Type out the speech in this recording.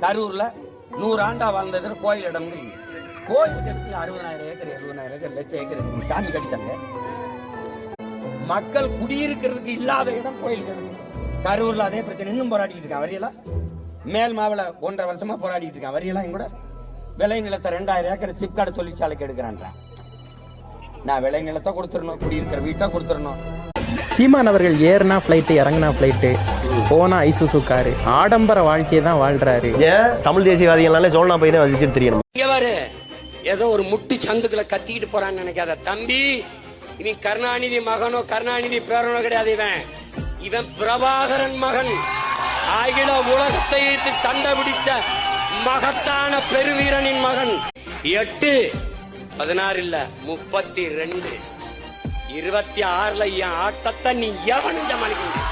கரூர்ல 100 ஆண்டா வாழ்ந்தது கோயில் இடம். கோயிலுக்கு 60,000 ஏக்கர் 70,000 ஏக்கர் லட்சம் ஏக்கர் சாமி கட்டிட்டாங்க. மக்கள் குடியிருக்கிறதுக்கு இல்லாத இடம் கோயில். கரூர்ல அதே பிரச்சனை இன்னும் போராடிட்டு இருக்கான். வரியெல்லாம் மேல் மாவள 1.5 வருஷமா போராடிட்டு இருக்கான். வரியெல்லாம் கூட விளை நிலத்தை 2000 ஏக்கர் சிப்காடு தொழிற்சாலைக்கு எடுக்கிறான். நான் விளை நிலத்தை கொடுத்துடணும், குடியிருக்கிற வீட்டை கொடுத்துடணும். சீமான் அவர்கள் ஏறினா பிளைட்டு, இறங்கினா பிளைட்டு, போனா ஐசுசு காரு, ஆடம்பர வாழ்க்கையை தான் வாழ்றாரு. ஏன் தமிழ் தேசியவாதிகளால ஜோல்னா பையனை வச்சுட்டு தெரியணும். இங்க பாரு, ஏதோ ஒரு முட்டி சந்துக்குள்ள கத்திக்கிட்டு போறான்னு நினைக்காத தம்பி. இவன் கருணாநிதி மகனோ கருணாநிதி பேரனோ கிடையாது. இவன் பிரபாகரன் மகன். அகில உலகத்தை சண்டை பிடித்த மகத்தான பெருவீரனின் மகன். 8 16 இல்ல 32 26ல என் ஆட்டத்தை நீ எவனும் சமாளிக்க முடியும்.